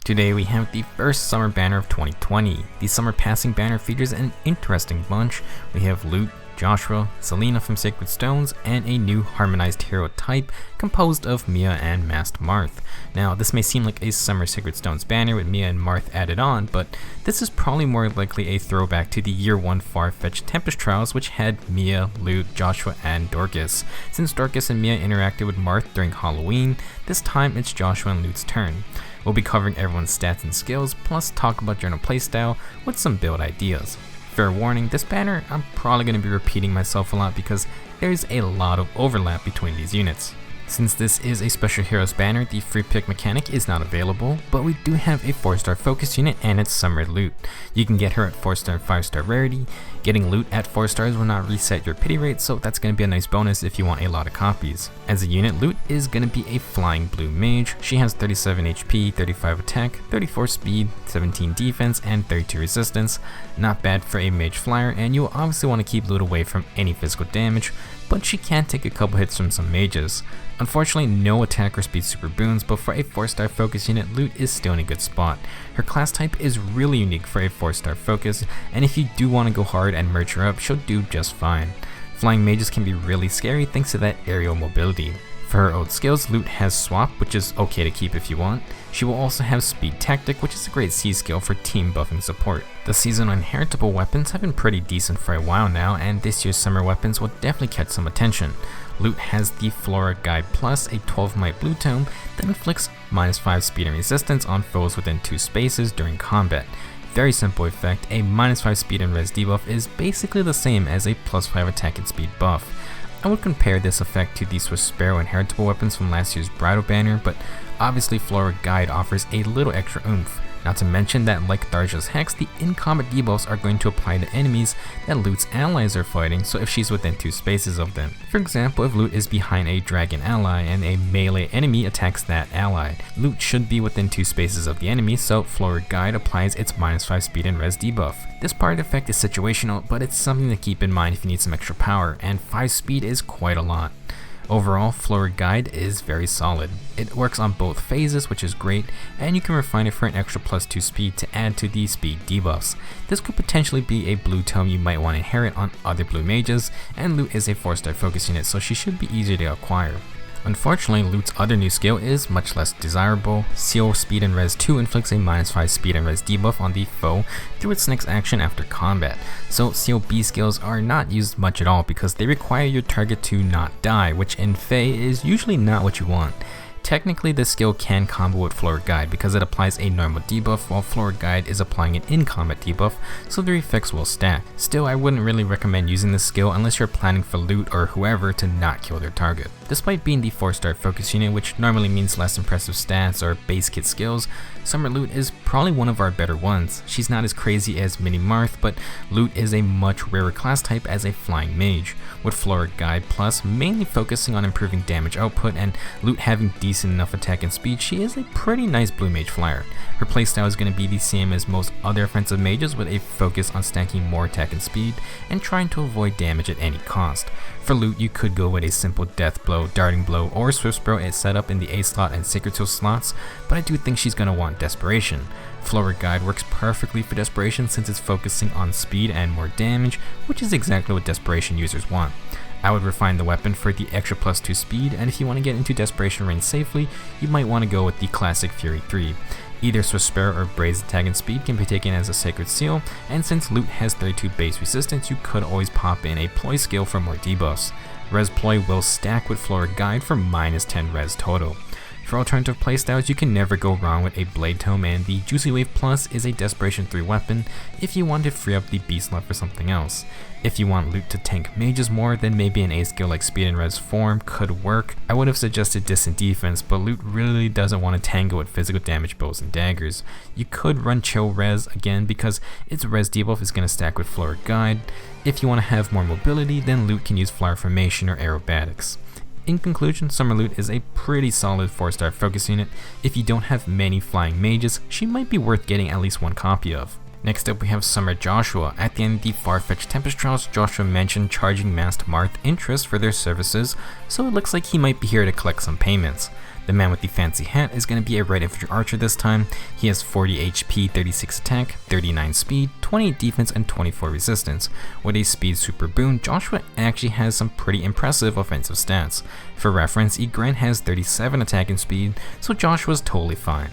Today we have the first summer banner of 2020. The summer passing banner features an interesting bunch. We have Lute, Joshua, Selena from Sacred Stones, and a new harmonized hero type composed of Mia and Masked Marth. Now, this may seem like a summer Sacred Stones banner with Mia and Marth added on, but this is probably more likely a throwback to the Year 1 Far-Fetched Tempest Trials, which had Mia, Lute, Joshua, and Dorcas. Since Dorcas and Mia interacted with Marth during Halloween, this time it's Joshua and Lute's turn. We'll be covering everyone's stats and skills, plus talk about general playstyle with some build ideas. Fair warning, this banner I'm probably going to be repeating myself a lot because there's a lot of overlap between these units. Since this is a Special Heroes banner, the free pick mechanic is not available, but we do have a 4-star focus unit and it's Summer Lute. You can get her at 4-star and 5-star rarity. Getting Lute at 4 stars will not reset your pity rate, so that's going to be a nice bonus if you want a lot of copies. As a unit, Lute is going to be a flying blue mage. She has 37 HP, 35 attack, 34 speed, 17 defense, and 32 resistance. Not bad for a mage flyer, and you will obviously want to keep Lute away from any physical damage, but she can take a couple hits from some mages. Unfortunately, no attack or speed super boons, but for a 4-star focus unit, Lute is still in a good spot. Her class type is really unique for a 4-star focus, and if you do want to go hard and merge her up, she'll do just fine. Flying mages can be really scary thanks to that aerial mobility. For her old skills, Lute has Swap, which is okay to keep if you want. She will also have Speed Tactic, which is a great C skill for team buffing support. The seasonal inheritable weapons have been pretty decent for a while now, and this year's summer weapons will definitely catch some attention. Lute has the Flora Guide Plus, a 12 might blue tome that inflicts -5 speed and resistance on foes within 2 spaces during combat. Very simple effect, a -5 speed and res debuff is basically the same as a +5 attack and speed buff. I would compare this effect to the Swiss Sparrow inheritable weapons from last year's Bridal banner, but obviously Flora Guide offers a little extra oomph. Not to mention that like Tharja's Hex, the in-combat debuffs are going to apply to enemies that Lute's allies are fighting, so if she's within 2 spaces of them. For example, if Lute is behind a dragon ally and a melee enemy attacks that ally, Lute should be within 2 spaces of the enemy, so Flora Guide applies its -5 speed and res debuff. This part effect is situational, but it's something to keep in mind if you need some extra power, and 5 speed is quite a lot. Overall, Flora Guide is very solid. It works on both phases, which is great, and you can refine it for an extra +2 speed to add to the speed debuffs. This could potentially be a blue tome you might want to inherit on other blue mages, and Lute is a 4-star focus unit, so she should be easier to acquire. Unfortunately, Lute's other new skill is much less desirable. Seal Speed and Res 2 inflicts a -5 speed and res debuff on the foe through its next action after combat. So Seal B skills are not used much at all because they require your target to not die, which in Fae is usually not what you want. Technically, this skill can combo with Flora Guide because it applies a normal debuff while Flora Guide is applying an in-combat debuff, so their effects will stack. Still, I wouldn't really recommend using this skill unless you're planning for Lute or whoever to not kill their target. Despite being the 4-star focus unit, which normally means less impressive stats or base kit skills, Summer Lute is probably one of our better ones. She's not as crazy as Mini Marth, but Lute is a much rarer class type as a flying mage, with Flora Guide Plus mainly focusing on improving damage output, and Lute having decent enough attack and speed. She is a pretty nice blue mage flyer. Her playstyle is going to be the same as most other offensive mages, with a focus on stacking more attack and speed and trying to avoid damage at any cost. For Lute, you could go with a simple Death Blow, Darting Blow, or Swift Sparrow as set up in the A slot and Sacred Seal slots, but I do think she's going to want Desperation. Flora Guide works perfectly for Desperation since it's focusing on speed and more damage, which is exactly what Desperation users want. I would refine the weapon for the extra +2 speed, and if you want to get into Desperation range safely, you might want to go with the classic Fury 3. Either Swift Sparrow or Brazen Attack and Speed can be taken as a Sacred Seal, and since Lute has 32 base resistance, you could always pop in a Ploy skill for more debuffs. Res Ploy will stack with Flora Guide for -10 res total. For alternative playstyles, you can never go wrong with a Blade Tome, and the Juicy Wave Plus is a Desperation 3 weapon if you want to free up the Beast slot for something else. If you want Lute to tank mages more, then maybe an A skill like Speed and Res Form could work. I would have suggested Distant Defense, but Lute really doesn't want to tango with physical damage bows and daggers. You could run Chill Res again because its Res debuff is going to stack with Flora Guide. If you want to have more mobility, then Lute can use Flower Formation or Aerobatics. In conclusion, Summer Lute is a pretty solid 4-star focus unit. If you don't have many flying mages, she might be worth getting at least one copy of. Next up we have Summer Joshua. At the end of the Far-Fetched Tempest Trials, Joshua mentioned charging Masked Marth interest for their services, so it looks like he might be here to collect some payments. The man with the fancy hat is going to be a right infantry archer this time. He has 40 HP, 36 attack, 39 speed, 28 defense, and 24 resistance. With a speed super boon, Joshua actually has some pretty impressive offensive stats. For reference, Egren has 37 attack and speed, so Joshua's totally fine.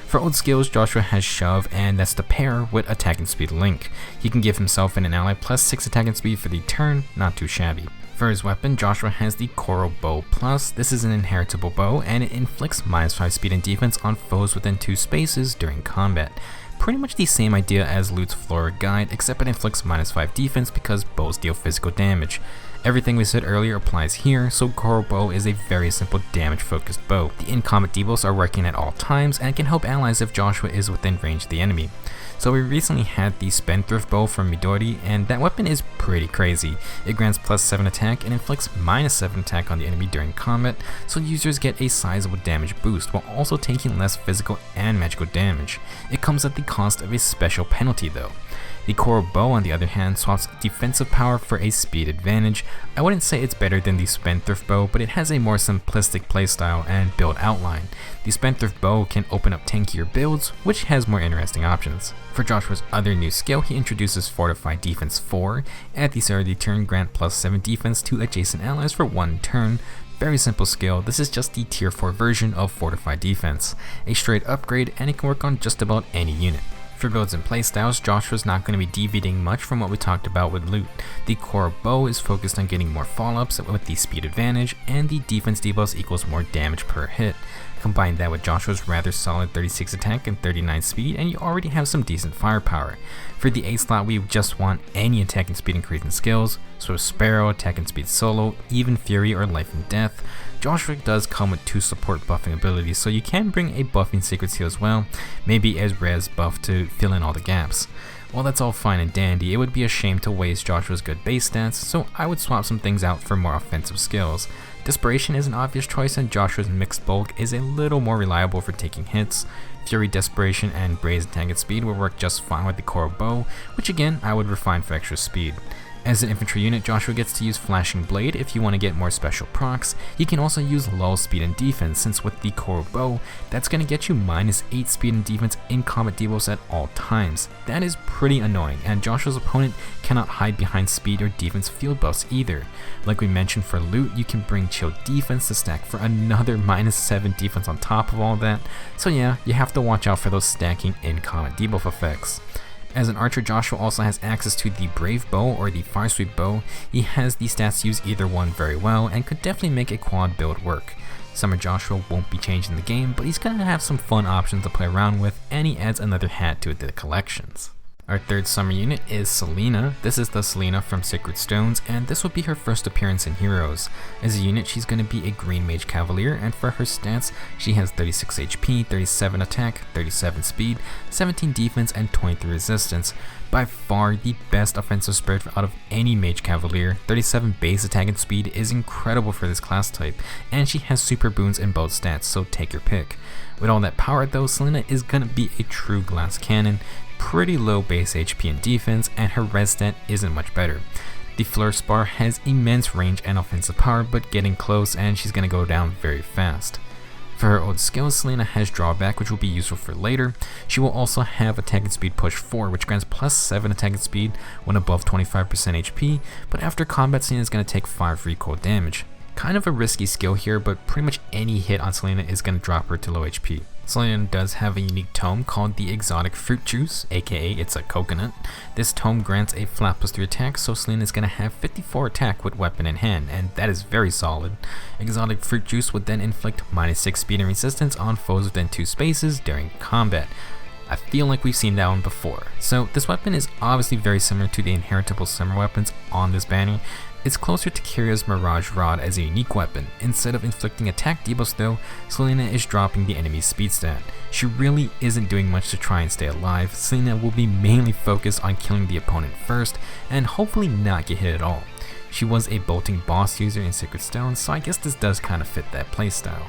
For old skills, Joshua has shove, and that's the pair with attack and speed link. He can give himself and an ally plus 6 attack and speed for the turn, not too shabby. For his weapon, Joshua has the Coral Bow Plus. This is an inheritable bow, and it inflicts -5 speed and defense on foes within 2 spaces during combat. Pretty much the same idea as Lute's Flora guide, except it inflicts -5 defense because bows deal physical damage. Everything we said earlier applies here, so Coral Bow is a very simple damage focused bow. The in-combat debuffs are working at all times and can help allies if Joshua is within range of the enemy. So we recently had the Spendthrift Bow from Midori, and that weapon is pretty crazy. It grants +7 attack and inflicts -7 attack on the enemy during combat, so users get a sizable damage boost while also taking less physical and magical damage. It comes at the cost of a special penalty though. The Coral Bow, on the other hand, swaps defensive power for a speed advantage. I wouldn't say it's better than the Spendthrift Bow, but it has a more simplistic playstyle and build outline. The Spendthrift Bow can open up tankier builds, which has more interesting options. For Joshua's other new skill, he introduces Fortified Defense 4. At the start of the turn, grant +7 defense to adjacent allies for 1 turn. Very simple skill. This is just the tier 4 version of Fortified Defense. A straight upgrade, and it can work on just about any unit. For builds and playstyles, Joshua's not going to be deviating much from what we talked about with Lute. The Coral Bow is focused on getting more follow-ups with the speed advantage, and the defense debuffs equals more damage per hit. Combine that with Joshua's rather solid 36 attack and 39 speed, and you already have some decent firepower. For the A slot, we just want any attack and speed increase in skills, so Sparrow, attack and speed solo, even Fury, or life and death. Joshua does come with 2 support buffing abilities, so you can bring a buffing secret seal as well, maybe as res buff to fill in all the gaps. While that's all fine and dandy, it would be a shame to waste Joshua's good base stats, so I would swap some things out for more offensive skills. Desperation is an obvious choice, and Joshua's mixed bulk is a little more reliable for taking hits. Fury, Desperation, and Brazen Attack at speed will work just fine with the Coral Bow, which again I would refine for extra speed. As an infantry unit, Joshua gets to use Flashing Blade if you want to get more special procs. You can also use lull speed and defense, since with the Coral Bow, that's going to get you -8 speed and defense in combat debuffs at all times. That is pretty annoying, and Joshua's opponent cannot hide behind speed or defense field buffs either. Like we mentioned for Lute, you can bring Chill Defense to stack for another -7 defense on top of all that, so yeah, you have to watch out for those stacking in combat debuff effects. As an archer, Joshua also has access to the Brave Bow or the Fire Sweep Bow. He has the stats to use either one very well and could definitely make a quad build work. Summer Joshua won't be changing the game, but he's going to have some fun options to play around with, and he adds another hat to the collections. Our third summer unit is Selena. This is the Selena from Sacred Stones, and this will be her first appearance in Heroes. As a unit, she's going to be a Green Mage Cavalier, and for her stats, she has 36 HP, 37 attack, 37 speed, 17 defense, and 23 resistance. By far the best offensive spread out of any Mage Cavalier. 37 base attack and speed is incredible for this class type, and she has super boons in both stats, so take your pick. With all that power though, Selena is going to be a true glass cannon. Pretty low base HP and defense, and her res stat isn't much better. The Flourish Bar has immense range and offensive power, but getting close and she's going to go down very fast. For her old skills, Selena has drawback, which will be useful for later. She will also have attack and speed push 4, which grants +7 attack and speed when above 25% HP, but after combat, Selena is going to take 5 recoil damage. Kind of a risky skill here, but pretty much any hit on Selena is going to drop her to low HP. Selena does have a unique tome called the Exotic Fruit Juice, aka it's a coconut. This tome grants a flat +3 attack, so Selena is going to have 54 attack with weapon in hand, and that is very solid. Exotic Fruit Juice would then inflict -6 speed and resistance on foes within 2 spaces during combat. I feel like we've seen that one before. So this weapon is obviously very similar to the inheritable summer weapons on this banner. It's closer to Kiria's Mirage Rod as a unique weapon. Instead of inflicting attack debuffs though, Selena is dropping the enemy's speed stat. She really isn't doing much to try and stay alive. Selena will be mainly focused on killing the opponent first, and hopefully not get hit at all. She was a bolting boss user in Sacred Stones, so I guess this does kind of fit that playstyle.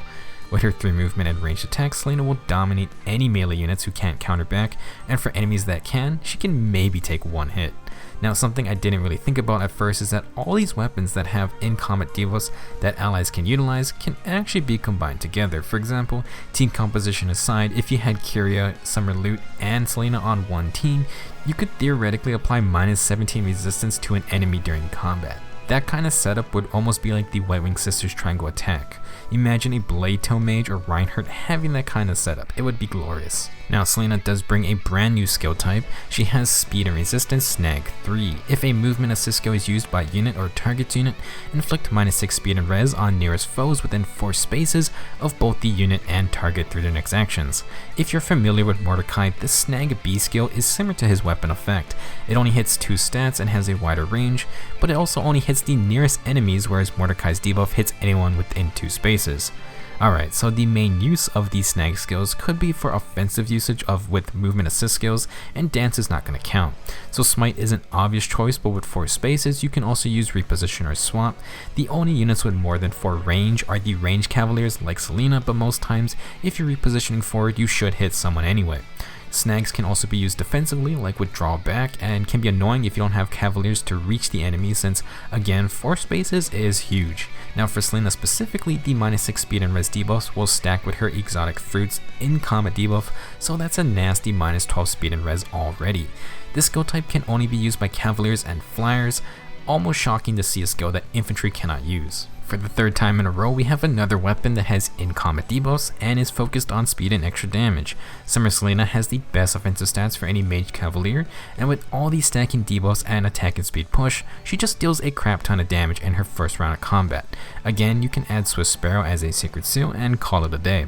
With her 3 movement and ranged attacks, Selena will dominate any melee units who can't counter back, and for enemies that can, she can maybe take 1 hit. Now, something I didn't really think about at first is that all these weapons that have in-combat debuffs that allies can utilize can actually be combined together. For example, team composition aside, if you had Kyria, Summer Lute, and Selena on one team, you could theoretically apply -17 resistance to an enemy during combat. That kind of setup would almost be like the White Wing Sisters triangle attack. Imagine a Blade Toe Mage or Reinhardt having that kind of setup. It would be glorious. Now, Selena does bring a brand new skill type. She has Speed and Resistance Snag 3. If a movement assist skill is used by unit or target unit, inflict -6 speed and res on nearest foes within 4 spaces of both the unit and target through their next actions. If you're familiar with Mordecai, this Snag B skill is similar to his weapon effect. It only hits 2 stats and has a wider range, but it also only hits the nearest enemies, whereas Mordecai's debuff hits anyone within 2 spaces. Alright, so the main use of these snag skills could be for offensive usage with movement assist skills, and dance is not going to count. So smite is an obvious choice, but with 4 spaces you can also use reposition or swap. The only units with more than 4 range are the ranged cavaliers like Selena, but most times if you're repositioning forward you should hit someone anyway. Snags can also be used defensively, like with drawback, and can be annoying if you don't have cavaliers to reach the enemy, since again 4 spaces is huge. Now for Selena specifically, the -6 speed and res debuffs will stack with her exotic fruits in combat debuff, so that's a nasty -12 speed and res already. This skill type can only be used by cavaliers and flyers, almost shocking to see a skill that infantry cannot use. For the 3rd time in a row, we have another weapon that has in-combat debuffs and is focused on speed and extra damage. Summer Selena has the best offensive stats for any mage cavalier, and with all these stacking debuffs and attack and speed push, she just deals a crap ton of damage in her first round of combat. Again, you can add Swift Sparrow as a secret seal and call it a day.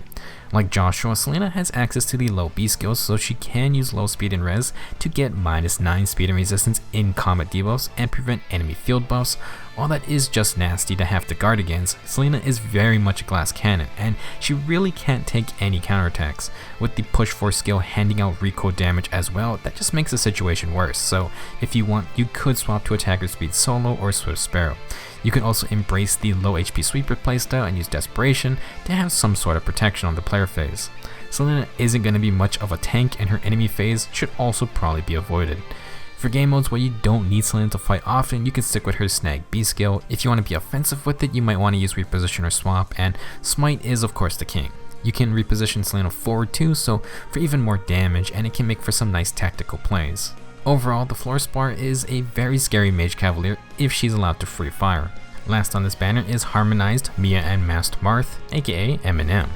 Like Joshua, Selena has access to the low B skills, so she can use low speed and res to get -9 speed and resistance in combat debuffs and prevent enemy field buffs. While that is just nasty to have to guard against, Selena is very much a glass cannon, and she really can't take any counterattacks. With the push force skill handing out recoil damage as well, that just makes the situation worse, so if you want, you could swap to attacker speed solo or Swift Sparrow. You can also embrace the low HP sweeper playstyle and use Desperation to have some sort of protection on the player phase. Selena isn't going to be much of a tank, and her enemy phase should also probably be avoided. For game modes where you don't need Selena to fight often, you can stick with her Snag B skill. If you want to be offensive with it, you might want to use reposition or swap, and smite is of course the king. You can reposition Selena forward too, so for even more damage, and it can make for some nice tactical plays. Overall, the Fluorspar is a very scary mage cavalier if she's allowed to free fire. Last on this banner is Harmonized Mia Marth, aka M&M.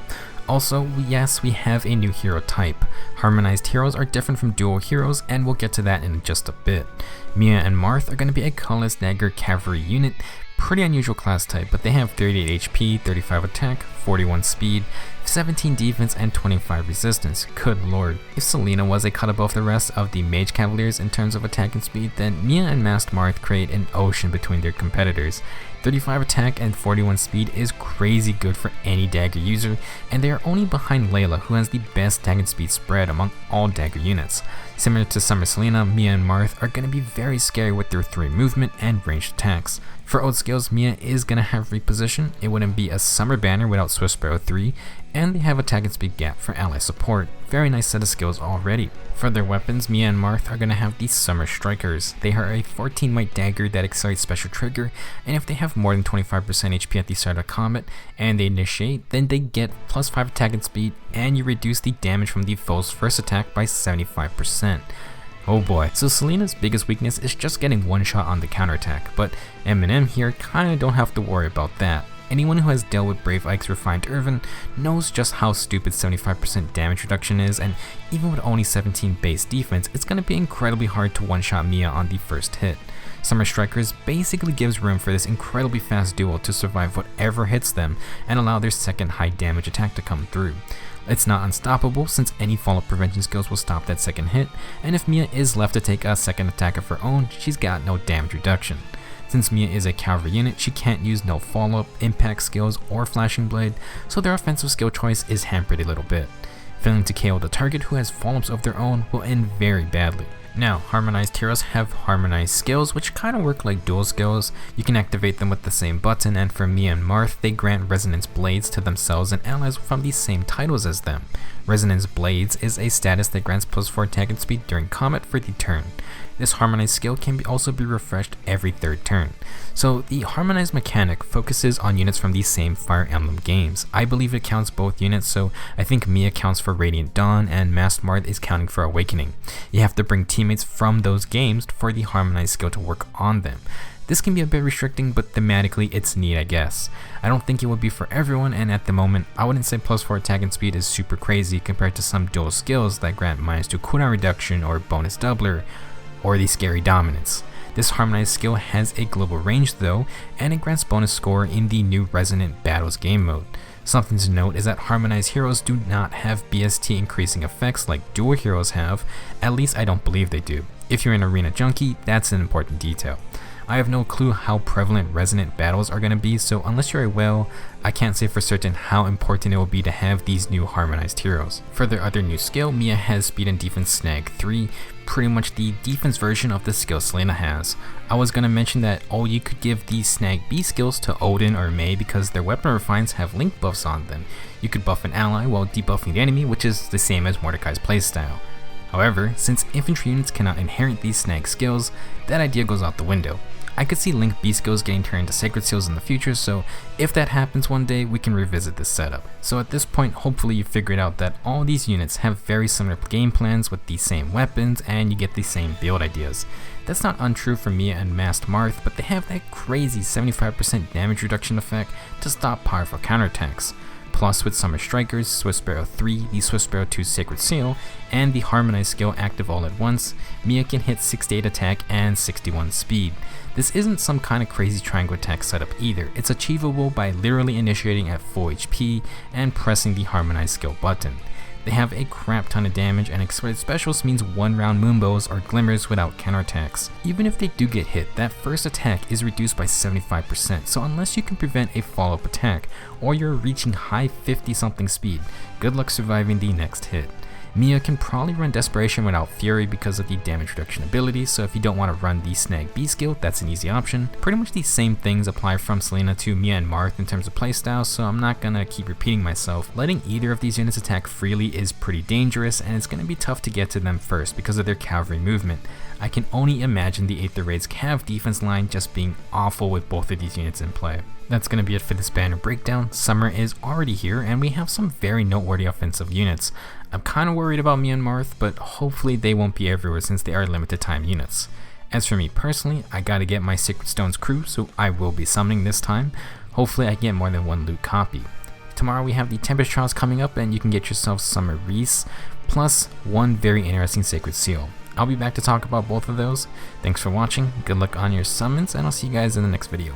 Also, yes, we have a new hero type. Harmonized heroes are different from dual heroes, and we'll get to that in just a bit. Mia and Marth are going to be a colorless dagger cavalry unit. Pretty unusual class type, but they have 38 HP, 35 attack, 41 speed, 17 defense, and 25 resistance. Good lord. If Selena was a cut above the rest of the mage cavaliers in terms of attack and speed, then Mia and Marth create an ocean between their competitors. 35 attack and 41 speed is crazy good for any dagger user, and they are only behind Layla, who has the best dagger speed spread among all dagger units. Similar to Summer Selena, Mia and Marth are going to be very scary with their 3 movement and ranged attacks. For ult skills, Mia is going to have reposition, it wouldn't be a summer banner without Swift Sparrow 3, and they have attack and speed gap for ally support. Very nice set of skills already. For their weapons, Mia and Marth are going to have the Summer Strikers. They are a 14 might dagger that accelerates special trigger, and if they have more than 25% HP at the start of combat and they initiate, then they get +5 attack and speed, and you reduce the damage from the foe's first attack by 75%. Oh boy, so Selena's biggest weakness is just getting one shot on the counterattack, but M&M here kinda don't have to worry about that. Anyone who has dealt with Brave Ike's Refined Irvin knows just how stupid 75% damage reduction is, and even with only 17 base defense, it's going to be incredibly hard to one-shot Mia on the first hit. Summer Strikers basically gives room for this incredibly fast duo to survive whatever hits them and allow their second high damage attack to come through. It's not unstoppable, since any follow-up prevention skills will stop that second hit, and if Mia is left to take a second attack of her own, she's got no damage reduction. Since Mia is a cavalry unit, she can't use no follow-up, impact skills, or flashing blade, so their offensive skill choice is hampered a little bit. Failing to KO the target who has follow-ups of their own will end very badly. Now, Harmonized heroes have harmonized skills, which kind of work like dual skills. You can activate them with the same button, and for Mia and Marth, they grant Resonance Blades to themselves and allies from the same titles as them. Resonance Blades is a status that grants +4 attack and speed during combat for the turn. This harmonized skill can also be refreshed every third turn. So the harmonized mechanic focuses on units from the same Fire Emblem games. I believe it counts both units, so I think Mia counts for Radiant Dawn and Masked Marth is counting for Awakening. You have to bring teammates from those games for the harmonized skill to work on them. This can be a bit restricting, but thematically it's neat, I guess. I don't think it would be for everyone, and at the moment, I wouldn't say +4 attack and speed is super crazy compared to some dual skills that grant -2 cooldown reduction or bonus doubler, or the Scary Dominance. This harmonized skill has a global range though, and it grants bonus score in the new Resonant Battles game mode. Something to note is that harmonized heroes do not have BST increasing effects like dual heroes have, at least I don't believe they do. If you're an arena junkie, that's an important detail. I have no clue how prevalent Resonant Battles are going to be, so unless you're a whale, I can't say for certain how important it will be to have these new harmonized heroes. For their other new skill, Mia has Speed and Defense Snag 3, pretty much the defense version of the skill Selena has. I was going to mention that you could give these Snag B skills to Odin or May because their weapon refines have link buffs on them. You could buff an ally while debuffing the enemy, which is the same as Mordecai's playstyle. However, since infantry units cannot inherit these Snag skills, that idea goes out the window. I could see Link B skills getting turned into Sacred Seals in the future, so if that happens one day, we can revisit this setup. So at this point, hopefully you figured out that all these units have very similar game plans with the same weapons, and you get the same build ideas. That's not untrue for Mia and Masked Marth, but they have that crazy 75% damage reduction effect to stop powerful counterattacks. Plus, with Summer Strikers, Swift Sparrow 3, the Swift Sparrow 2 Sacred Seal, and the Harmonized skill active all at once, Mia can hit 68 attack and 61 speed. This isn't some kind of crazy triangle attack setup either, it's achievable by literally initiating at full HP and pressing the Harmonized skill button. They have a crap ton of damage, and Exploded Specials means 1-round moonbows or glimmers without counterattacks. Even if they do get hit, that first attack is reduced by 75%, so unless you can prevent a follow-up attack, or you're reaching high 50-something speed, good luck surviving the next hit. Mia can probably run Desperation without Fury because of the damage reduction ability, so if you don't want to run the Snag B skill, that's an easy option. Pretty much the same things apply from Selena to Mia and Marth in terms of playstyle, so I'm not gonna keep repeating myself. Letting either of these units attack freely is pretty dangerous, and it's gonna be tough to get to them first because of their cavalry movement. I can only imagine the Aether Raid's cav defense line just being awful with both of these units in play. That's going to be it for this banner breakdown. Summer is already here, and we have some very noteworthy offensive units. I'm kind of worried about Mia and Marth, but hopefully they won't be everywhere since they are limited time units. As for me personally, I gotta get my Sacred Stones crew, so I will be summoning this time. Hopefully I get more than one loot copy. Tomorrow we have the Tempest Trials coming up, and you can get yourself Summer Reese, plus one very interesting Sacred Seal. I'll be back to talk about both of those. Thanks for watching, good luck on your summons, and I'll see you guys in the next video.